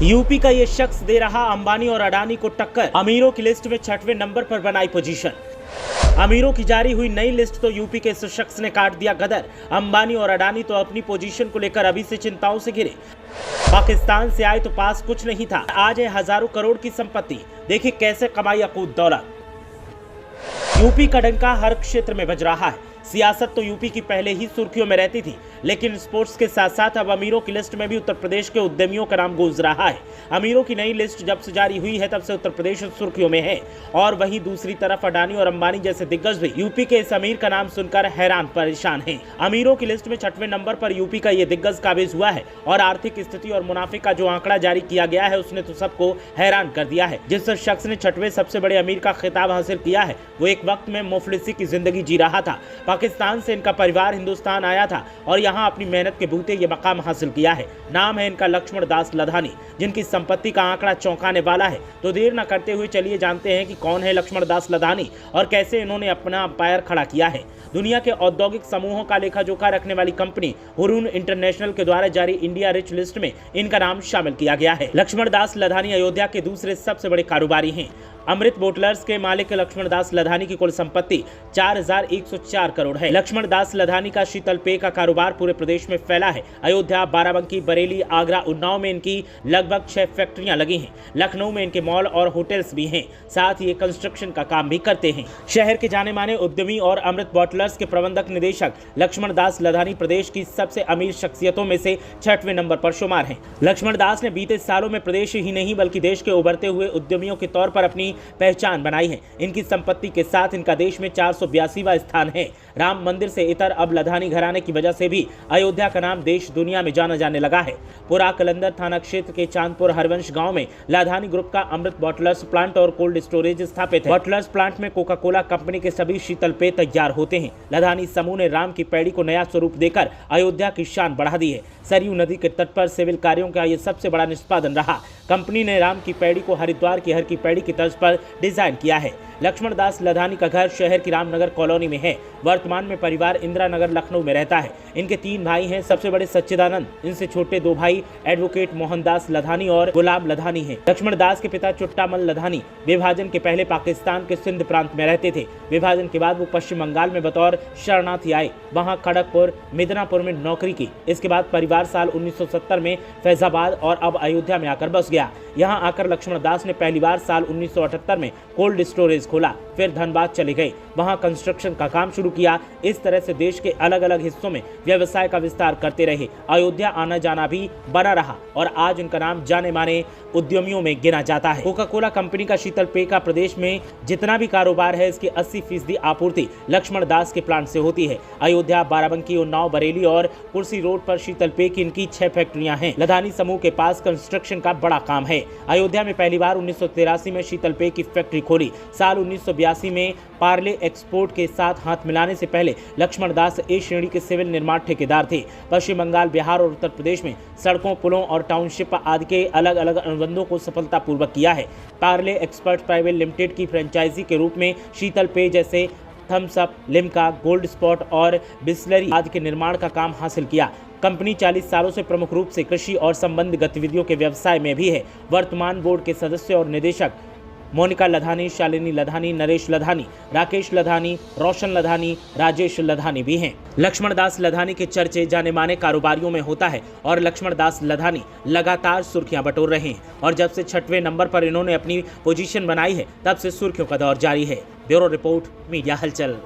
UP का ये शख्स दे रहा अंबानी और अडानी को टक्कर। अमीरों की लिस्ट में 6वें नंबर पर बनाई पोजीशन। अमीरों की जारी हुई नई लिस्ट तो यूपी के इस शख्स ने काट दिया गदर। अंबानी और अडानी तो अपनी पोजीशन को लेकर अभी से चिंताओं से घिरे। पाकिस्तान से आए तो पास कुछ नहीं था, आज है हजारों करोड़ की संपत्ति। देखिए कैसे कमाई अकूत दौलत। यूपी का डंका हर क्षेत्र में बज रहा है। सियासत तो यूपी की पहले ही सुर्खियों में रहती थी, लेकिन स्पोर्ट्स के साथ साथ अब अमीरों की लिस्ट में भी उत्तर प्रदेश के उद्यमियों का नाम गूंज रहा है। अमीरों की नई लिस्ट जब से जारी हुई है तब से उत्तर प्रदेश सुर्खियों में है, और वहीं दूसरी तरफ अडानी और अंबानी जैसे दिग्गज भी यूपी के इस अमीर का नाम सुनकर हैरान परेशान हैं। अमीरों की लिस्ट में 6वें नंबर पर यूपी का ये दिग्गज काबिज हुआ है, और आर्थिक स्थिति और मुनाफे का जो आंकड़ा जारी किया गया है उसने तो सबको हैरान कर दिया है। जिस शख्स ने 6वें सबसे बड़े अमीर का खिताब हासिल किया है वो एक वक्त में मुफलिसी की जिंदगी जी रहा था। पाकिस्तान से इनका परिवार हिंदुस्तान आया था और यहाँ अपनी मेहनत के बूते ये मकाम हासिल किया है। नाम है इनका लक्ष्मण दास लधानी, जिनकी संपत्ति का आंकड़ा चौंकाने वाला है। तो देर न करते हुए चलिए जानते हैं कि कौन है लक्ष्मण दास लधानी और कैसे इन्होंने अपना अंपायर खड़ा किया है। दुनिया के औद्योगिक समूहों का लेखा जोखा रखने वाली कंपनी हुरून इंटरनेशनल के द्वारा जारी इंडिया रिच लिस्ट में इनका नाम शामिल किया गया है। लक्ष्मण दास लधानी अयोध्या के दूसरे सबसे बड़े कारोबारी हैं। अमृत बोटलर्स के मालिक लक्ष्मण दास लधानी की कुल संपत्ति 4104 करोड़ है। लक्ष्मण दास लधानी का शीतल पेय का कारोबार पूरे प्रदेश में फैला है। अयोध्या, बाराबंकी, बरेली, आगरा, उन्नाव में इनकी लगभग 6 फैक्ट्रियां लगी हैं। लखनऊ में इनके मॉल और होटल्स भी हैं, साथ ही कंस्ट्रक्शन का काम भी करते हैं। शहर के जाने माने उद्यमी और अमृत बोटलर्स के प्रबंधक निदेशक लक्ष्मण दास लधानी प्रदेश की सबसे अमीर शख्सियतों में से 6वें नंबर पर शुमार हैं। लक्ष्मण दास ने बीते सालों में प्रदेश ही नहीं बल्कि देश के उभरते हुए उद्यमियों के तौर पर अपनी पहचान बनाई है। इनकी संपत्ति के साथ इनका देश में 482वां स्थान है। राम मंदिर से इतर अब लधानी घराने की वजह से भी अयोध्या का नाम देश दुनिया में जाना जाने लगा है। पुरा कलंदर थाना क्षेत्र के चांदपुर हरवंश गांव में लधानी ग्रुप का अमृत बॉटलर्स प्लांट और कोल्ड स्टोरेज स्थापित है। बॉटलर्स प्लांट में कोका कोला कंपनी के सभी शीतल पेय तैयार होते हैं। लधानी समूह ने राम की पैड़ी को नया स्वरूप देकर अयोध्या की शान बढ़ा दी है। सरयू नदी के तट पर सिविल कार्यों का यह सबसे बड़ा निष्पादन रहा। कंपनी ने राम की पैड़ी को हरिद्वार की हर की पैड़ी की तर्ज पर डिजाइन किया है। लक्ष्मण दास लधानी का घर शहर की रामनगर कॉलोनी में है। वर्तमान में परिवार इंदिरा नगर लखनऊ में रहता है। इनके 3 भाई हैं। सबसे बड़े सच्चिदानंद, इनसे छोटे 2 भाई एडवोकेट मोहनदास लधानी और गुलाम लधानी हैं। लक्ष्मण दास के पिता चुट्टामल लधानी विभाजन के पहले पाकिस्तान के सिंध प्रांत में रहते थे। विभाजन के बाद वो पश्चिम बंगाल में बतौर शरणार्थी आए, वहाँ खड़गपुर, मिदनापुर में नौकरी की। इसके बाद परिवार साल 1970 में फैजाबाद और अब अयोध्या में आकर बस गया। यहाँ आकर लक्ष्मण दास ने पहली बार साल 1978 में कोल्ड स्टोरेज खोला, फिर धनबाद चले गए, वहाँ कंस्ट्रक्शन का काम शुरू किया। इस तरह से देश के अलग अलग हिस्सों में व्यवसाय का विस्तार करते रहे। अयोध्या आना जाना भी बना रहा और आज उनका नाम जाने माने उद्यमियों में गिना जाता है। कोका कोला कंपनी का शीतल पेय का प्रदेश में जितना भी कारोबार है इसकी 80% आपूर्ति लक्ष्मण दास के प्लांट से होती है। अयोध्या, बाराबंकी, उन्नाव, बरेली और कुर्सी रोड पर शीतल पेय की इनकी 6 फैक्ट्रियां हैं। लधानी समूह के पास कंस्ट्रक्शन का बड़ा काम है। अयोध्या में पहली बार 1983 में शीतल पेय की फैक्ट्री खोली। साल 1982 में पार्ले एक्सपोर्ट के साथ हाथ मिलाने से पहले लक्ष्मण दास ए श्रेणी के सिविल निर्माण ठेकेदार थे। पश्चिम बंगाल, बिहार और उत्तर प्रदेश में सड़कों, पुलों और टाउनशिप आदि के अलग अलग अनुबंधों को सफलतापूर्वक किया है। पार्ले एक्सपर्ट प्राइवेट लिमिटेड की फ्रेंचाइजी के रूप में शीतल पेय जैसे Thums Up, Limca, Gold Spot और बिस्लरी आदि के निर्माण का काम हासिल किया। कंपनी 40 सालों से प्रमुख रूप से कृषि और संबंधित गतिविधियों के व्यवसाय में भी है। वर्तमान बोर्ड के सदस्य और निदेशक मोनिका लधानी, शालिनी लधानी, नरेश लधानी, राकेश लधानी, रोशन लधानी, राजेश लधानी भी हैं। लक्ष्मण दास लधानी के चर्चे जाने माने कारोबारियों में होता है और लक्ष्मण दास लधानी लगातार सुर्खियां बटोर रहे हैं, और जब से 6वें नंबर पर इन्होंने अपनी पोजीशन बनाई है तब से सुर्खियों का दौर जारी है। ब्यूरो रिपोर्ट, मीडिया हलचल।